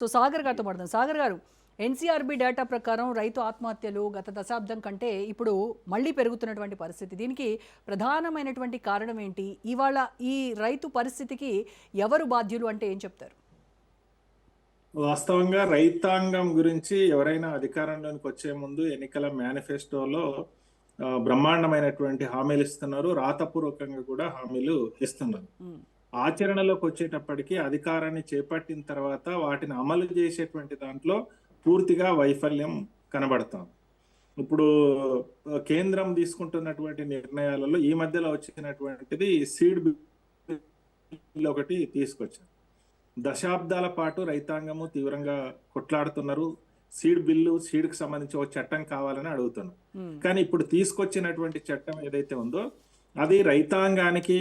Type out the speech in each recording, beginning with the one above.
So Sagar గారితో మాట్లాడదాం. సాగర్ గారు, ఎన్సీఆర్బీ డేటా ప్రకారం రైతు ఆత్మహత్యలు గత దశాబ్దం కంటే ఇప్పుడు మళ్ళీ పెరుగుతున్నటువంటి పరిస్థితి. దీనికి ప్రధానమైనటువంటి కారణం ఏంటి? ఇవాళ ఈ రైతు పరిస్థితికి ఎవరు బాధ్యులు అంటే ఏం చెప్తారు? వాస్తవంగా రైతాంగం గురించి ఎవరైనా అధికారంలోకి వచ్చే ముందు ఎన్నికల మేనిఫెస్టోలో బ్రహ్మాండమైనటువంటి హామీలు ఇస్తున్నారు. రాతపూర్వకంగా కూడా హామీలు ఇస్తున్నారు. ఆచరణలోకి వచ్చేటప్పటికి అధికారాన్ని చేపట్టిన తర్వాత వాటిని అమలు చేసేటువంటి దాంట్లో పూర్తిగా వైఫల్యం కనబడతాం. ఇప్పుడు కేంద్రం తీసుకుంటున్నటువంటి నిర్ణయాలలో ఈ మధ్యలో వచ్చినటువంటిది సీడ్ బిల్ ఒకటి తీసుకొచ్చారు. దశాబ్దాల పాటు రైతాంగము తీవ్రంగా కొట్లాడుతున్నారు. సీడ్ బిల్లు, సీడ్కి సంబంధించి ఒక చట్టం కావాలని అడుగుతున్నారు. కానీ ఇప్పుడు తీసుకొచ్చినటువంటి చట్టం ఏదైతే ఉందో అది రైతాంగానికి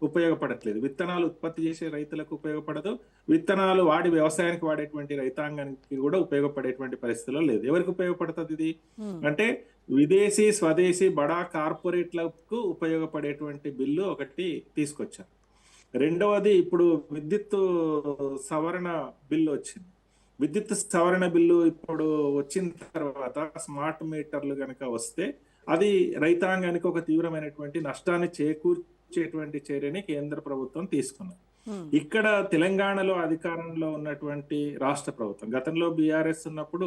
ఉపయోగపడట్లేదు. విత్తనాలు ఉత్పత్తి చేసే రైతులకు ఉపయోగపడదు, విత్తనాలు వాడి వ్యవసాయానికి వాడేటువంటి రైతాంగానికి కూడా ఉపయోగపడేటువంటి పరిస్థితిలో లేదు. ఎవరికి ఉపయోగపడుతుంది ఇది అంటే విదేశీ, స్వదేశీ బడా కార్పొరేట్లకు ఉపయోగపడేటువంటి బిల్లు ఒకటి తీసుకొచ్చారు. రెండవది, ఇప్పుడు విద్యుత్ సవరణ బిల్లు వచ్చింది. విద్యుత్ సవరణ బిల్లు ఇప్పుడు వచ్చిన తర్వాత స్మార్ట్ మీటర్లు కనుక వస్తే అది రైతాంగానికి ఒక తీవ్రమైనటువంటి నష్టాన్ని చేకూర్చేటువంటి చర్యని కేంద్ర ప్రభుత్వం తీసుకున్నది. ఇక్కడ తెలంగాణలో అధికారంలో ఉన్నటువంటి రాష్ట్ర ప్రభుత్వం గతంలో బీఆర్ఎస్ ఉన్నప్పుడు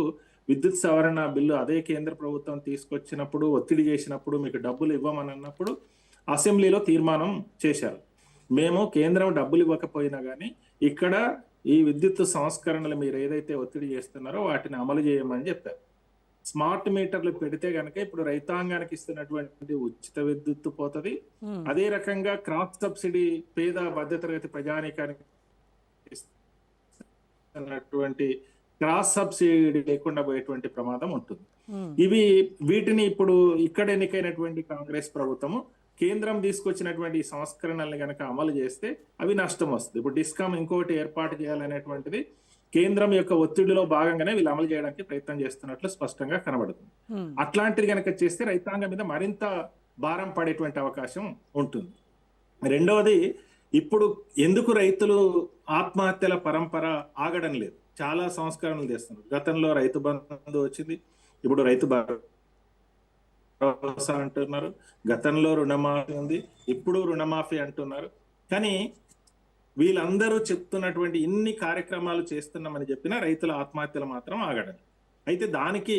విద్యుత్ సవరణ బిల్లు అదే కేంద్ర ప్రభుత్వం తీసుకొచ్చినప్పుడు, ఒత్తిడి చేసినప్పుడు మీకు డబ్బులు ఇవ్వమని అన్నప్పుడు అసెంబ్లీలో తీర్మానం చేశారు. మేము కేంద్రం డబ్బులు ఇవ్వకపోయినా కానీ ఇక్కడ ఈ విద్యుత్ సంస్కరణలు మీరు ఏదైతే ఒత్తిడి చేస్తున్నారో వాటిని అమలు చేయమని చెప్పారు. స్మార్ట్ మీటర్లు పెడితే కనుక ఇప్పుడు రైతాంగానికి ఇస్తున్నటువంటి ఉచిత విద్యుత్ పోతుంది. అదే రకంగా క్రాప్ సబ్సిడీ పేద మధ్యతరగతి ప్రజానీకానికి ఇస్తున్నటువంటి క్రాస్ సబ్సిడీ లేకుండా పోయేటువంటి ప్రమాదం ఉంటుంది. వీటిని ఇప్పుడు ఇక్కడ ఎన్నికైనటువంటి కాంగ్రెస్ ప్రభుత్వము కేంద్రం తీసుకొచ్చినటువంటి సంస్కరణల్ని కనుక అమలు చేస్తే అవి నష్టం వస్తుంది. ఇప్పుడు డిస్కామ్ ఇంకోటి ఏర్పాటు చేయాలనేటువంటిది కేంద్రం యొక్క ఒత్తిడిలో భాగంగానే వీళ్ళు అమలు చేయడానికి ప్రయత్నం చేస్తున్నట్లు స్పష్టంగా కనబడుతుంది. అట్లాంటిది కనుక చేస్తే రైతాంగం మీద మరింత భారం పడేటువంటి అవకాశం ఉంటుంది. రెండవది, ఇప్పుడు ఎందుకు రైతులు ఆత్మహత్యల పరంపర ఆగడం లేదు? చాలా సంస్కరణలు చేస్తున్నారు. గతంలో రైతు బంధు వచ్చింది, ఇప్పుడు రైతు భరోసా అంటున్నారు, గతంలో రుణమాఫీ ఉంది, ఇప్పుడు రుణమాఫీ అంటున్నారు. కానీ వీళ్ళందరూ చెప్తున్నటువంటి ఇన్ని కార్యక్రమాలు చేస్తున్నామని చెప్పినా రైతుల ఆత్మహత్యలు మాత్రం ఆగడం. అయితే దానికి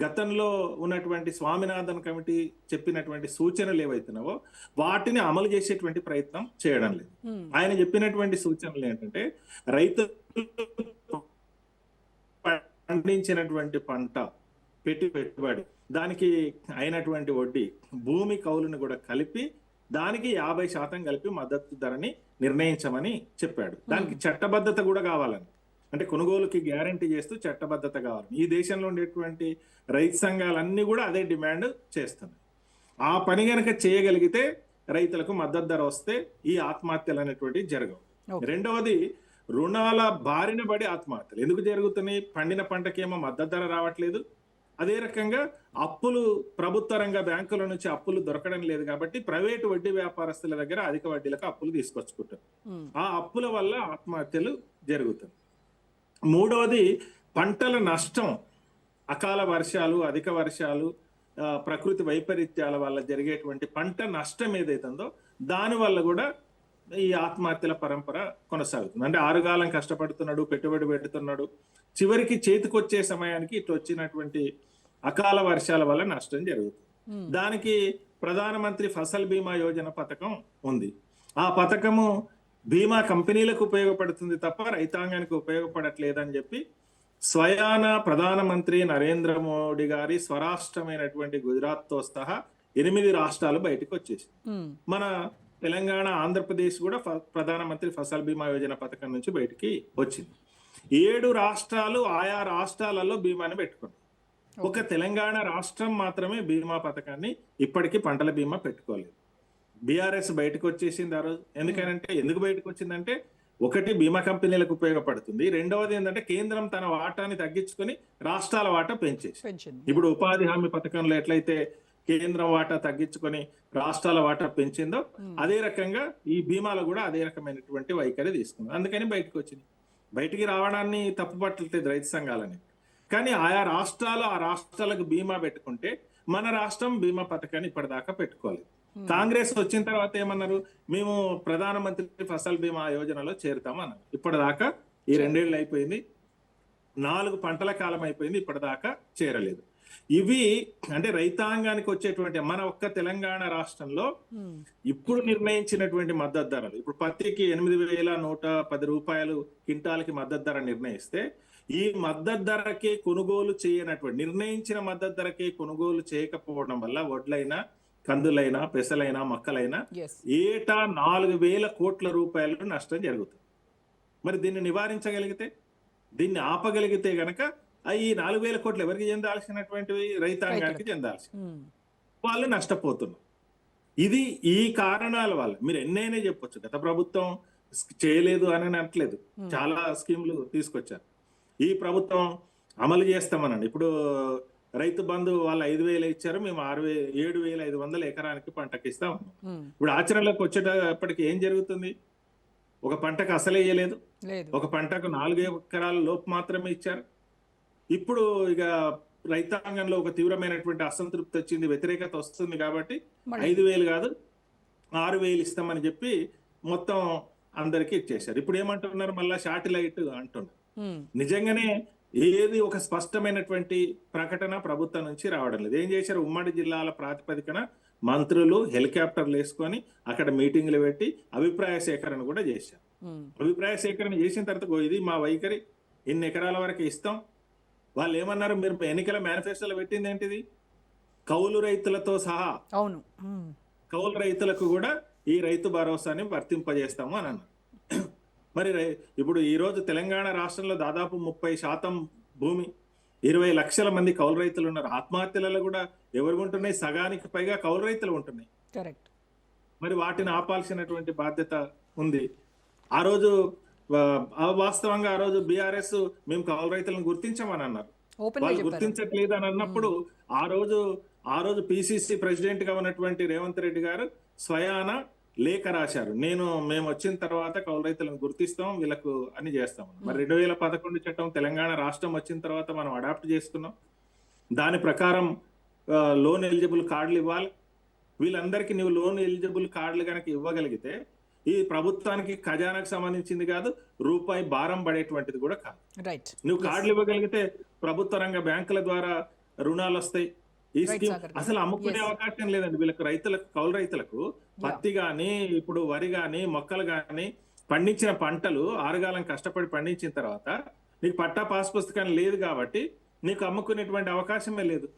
గతంలో ఉన్నటువంటి స్వామినాథన్ కమిటీ చెప్పినటువంటి సూచనలు ఏవైతున్నావో వాటిని అమలు చేసేటువంటి ప్రయత్నం చేయడం లేదు. ఆయన చెప్పినటువంటి సూచనలు ఏంటంటే రైతులు పండించినటువంటి పంట పెట్టుబడి, దానికి అయినటువంటి వడ్డీ, భూమి కౌలును కూడా కలిపి దానికి 50% కలిపి మద్దతు ధరని నిర్ణయించమని చెప్పాడు. దానికి చట్టబద్ధత కూడా కావాలని, అంటే కొనుగోలుకి గ్యారంటీ చేస్తూ చట్టబద్ధత కావాలని ఈ దేశంలో ఉండేటువంటి రైతు సంఘాలన్నీ కూడా అదే డిమాండ్ చేస్తున్నాయి. ఆ పని గనక చేయగలిగితే రైతులకు మద్దతు ధర వస్తే ఈ ఆత్మహత్యలు అనేటువంటి జరగవు. రెండవది, రుణాల బారిన పడి ఆత్మహత్యలు ఎందుకు జరుగుతున్నాయి? పండిన పంటకేమో మద్దతు ధర రావట్లేదు, అదే రకంగా అప్పులు ప్రభుత్వ రంగ బ్యాంకుల నుంచి అప్పులు దొరకడం లేదు కాబట్టి ప్రైవేటు వడ్డీ వ్యాపారస్తుల దగ్గర అధిక వడ్డీలకు అప్పులు తీసుకొచ్చుకుంటారు. ఆ అప్పుల వల్ల ఆత్మహత్యలు జరుగుతాయి. మూడవది, పంటల నష్టం, అకాల వర్షాలు, అధిక వర్షాలు, ప్రకృతి వైపరీత్యాల వల్ల జరిగేటువంటి పంట నష్టం ఏదైతుందో దాని వల్ల కూడా ఈ ఆత్మహత్యల పరంపర కొనసాగుతుంది. అంటే ఆరుగాలం కష్టపడుతున్నాడు, పెట్టుబడి పెడుతున్నాడు, చివరికి చేతికొచ్చే సమయానికి ఇట్లా వచ్చినటువంటి అకాల వర్షాల వల్ల నష్టం జరుగుతుంది. దానికి ప్రధానమంత్రి ఫసల్ బీమా యోజన పథకం ఉంది. ఆ పథకము బీమా కంపెనీలకు ఉపయోగపడుతుంది తప్ప రైతాంగానికి ఉపయోగపడట్లేదని చెప్పి స్వయాన ప్రధానమంత్రి నరేంద్ర మోడీ గారి స్వరాష్ట్రమైనటువంటి గుజరాత్ తో సహా 8 రాష్ట్రాలు బయటకు వచ్చేసి, మన తెలంగాణ, ఆంధ్రప్రదేశ్ కూడా ప్రధానమంత్రి ఫసల్ బీమా యోజన పథకం నుంచి బయటికి వచ్చింది. 7 రాష్ట్రాలు ఆయా రాష్ట్రాలలో బీమాని పెట్టుకున్నాయి. ఒక తెలంగాణ రాష్ట్రం మాత్రమే బీమా పథకాన్ని ఇప్పటికీ పంటల బీమా పెట్టుకోలేదు. బీఆర్ఎస్ బయటకు వచ్చేసింది ఆ రోజు. ఎందుకు బయటకు వచ్చిందంటే, ఒకటి బీమా కంపెనీలకు ఉపయోగపడుతుంది, రెండవది ఏంటంటే కేంద్రం తన వాటాని తగ్గించుకొని రాష్ట్రాల వాటా పెంచేసి, ఇప్పుడు ఉపాధి హామీ పథకంలో ఎట్లయితే కేంద్రం వాటా తగ్గించుకొని రాష్ట్రాల వాటా పెంచిందో అదే రకంగా ఈ బీమాలో కూడా అదే రకమైనటువంటి వైఖరి తీసుకుంది. అందుకని బయటకు వచ్చింది. బయటికి రావడాన్ని తప్పుపట్టలేదు రైతు సంఘాలని. కానీ ఆయా రాష్ట్రాలు ఆ రాష్ట్రాలకు బీమా పెట్టుకుంటే మన రాష్ట్రం బీమా పథకాన్ని ఇప్పటిదాకా పెట్టుకోలేదు. కాంగ్రెస్ వచ్చిన తర్వాత ఏమన్నారు, మేము ప్రధానమంత్రి ఫసల్ బీమా యోజనలో చేరుతామన్నారు. ఇప్పటిదాకా ఈ 2 ఏళ్ళు అయిపోయింది, 4 పంటల కాలం అయిపోయింది, ఇప్పటిదాకా చేరలేదు. ఇవి అంటే రైతాంగానికి వచ్చేటువంటి మన ఒక్క తెలంగాణ రాష్ట్రంలో ఇప్పుడు నిర్ణయించినటువంటి మద్దతు ధరలు, ఇప్పుడు పత్తికి 8,110 రూపాయలు క్వింటాల్కి మద్దతు ధర నిర్ణయిస్తే, ఈ మద్దతు ధరకే కొనుగోలు చేయనటువంటి నిర్ణయించిన మద్దతు ధరకే కొనుగోలు చేయకపోవడం వల్ల వడ్లైనా, కందులైనా, పెసలైనా, మక్కలైనా ఏటా 4,000 కోట్ల రూపాయలు నష్టం జరుగుతుంది. మరి దీన్ని నివారించగలిగితే, దీన్ని ఆపగలిగితే గనక ఈ 4,000 కోట్లు ఎవరికి చెందాల్సినటువంటివి? రైతాంగానికి చెందాల్సి, వాళ్ళు నష్టపోతున్నారు. ఇది ఈ కారణాల వల్ల. మీరు ఎన్నైనా చెప్పొచ్చు, గత ప్రభుత్వం చేయలేదు అని అనట్లేదు, చాలా స్కీములు తీసుకొచ్చారు. ఈ ప్రభుత్వం అమలు చేస్తామనండి. ఇప్పుడు రైతు బంధు వాళ్ళు 5,000 ఇచ్చారు, మేము 7,500 ఎకరానికి పంటకి ఇస్తా ఉన్నాం. ఇప్పుడు ఆచరణలోకి వచ్చేటప్పటికి ఏం జరుగుతుంది? ఒక పంటకు అసలే ఇయ్యలేదు, ఒక పంటకు 4 ఎకరాల లోపు మాత్రమే ఇచ్చారు. ఇప్పుడు ఇక రైతాంగంలో ఒక తీవ్రమైనటువంటి అసంతృప్తి వచ్చింది, వ్యతిరేకత వస్తుంది. కాబట్టి 5,000 కాదు 6,000 ఇస్తామని చెప్పి మొత్తం అందరికి ఇచ్చేశారు. ఇప్పుడు ఏమంటున్నారు, మళ్ళా శాటిలైట్ అంటున్నారు. నిజంగానే ఏది ఒక స్పష్టమైనటువంటి ప్రకటన ప్రభుత్వం నుంచి రావడం లేదు. ఏం చేశారు, ఉమ్మడి జిల్లాల ప్రాతిపదికన మంత్రులు హెలికాప్టర్లు వేసుకొని అక్కడ మీటింగ్లు పెట్టి అభిప్రాయ సేకరణ కూడా చేశారు. అభిప్రాయ సేకరణ చేసిన తర్వాత ఇది మా వైఖరి, ఇన్ని ఎకరాల వరకు ఇస్తాం. వాళ్ళు ఏమన్నారు, మీరు ఎన్నికల మేనిఫెస్టోలో పెట్టింది ఏంటిది? కౌలు రైతులతో సహా కౌలు రైతులకు కూడా ఈ రైతు భరోసాని వర్తింపజేస్తాము అని అన్నారు. మరి ఇప్పుడు ఈ రోజు తెలంగాణ రాష్ట్రంలో దాదాపు 30% భూమి, 20 లక్షల మంది కౌలు రైతులు ఉన్నారు. ఆత్మహత్యలలో కూడా ఎవరు ఉంటున్నాయి? సగానికి పైగా కౌలు రైతులు ఉంటున్నాయి. మరి వాటిని ఆపాల్సినటువంటి బాధ్యత ఉంది. ఆ రోజు వాస్తవంగా ఆ రోజు బీఆర్ఎస్ మేము కౌలు రైతులను గుర్తించమని అన్నారు. వాళ్ళు గుర్తించట్లేదు అని అన్నప్పుడు ఆ రోజు పిసిసి ప్రెసిడెంట్ గా ఉన్నటువంటి రేవంత్ రెడ్డి గారు స్వయాన లేఖ రాశారు, మేము వచ్చిన తర్వాత కౌలు రైతులను గుర్తిస్తాం, వీళ్ళకు అని చేస్తాం. మరి 2011 చట్టం తెలంగాణ రాష్ట్రం వచ్చిన తర్వాత మనం అడాప్ట్ చేసుకున్నాం. దాని ప్రకారం లోన్ ఎలిజిబుల్ కార్డులు ఇవ్వాలి. వీళ్ళందరికీ నువ్వు లోన్ ఎలిజిబుల్ కార్డులు కనుక ఇవ్వగలిగితే ఈ ప్రభుత్వానికి ఖజానాకు సంబంధించింది కాదు, రూపాయి భారం పడేటువంటిది కూడా కాదు. నువ్వు కార్డులు ఇవ్వగలిగితే ప్రభుత్వ రంగ బ్యాంకుల ద్వారా రుణాలు వస్తాయి. ఈ స్కీమ్ అసలు అమ్ముకునే అవకాశం లేదండి వీళ్ళకి. రైతులకు, కౌలు రైతులకు పత్తి గాని, ఇప్పుడు వరి గాని, మొక్కలు గాని పండించిన పంటలు ఆరుగాలం కష్టపడి పండించిన తర్వాత నీకు పట్టా పాస్ పుస్తకం లేదు కాబట్టి నీకు అమ్ముకునేటువంటి అవకాశమే లేదు.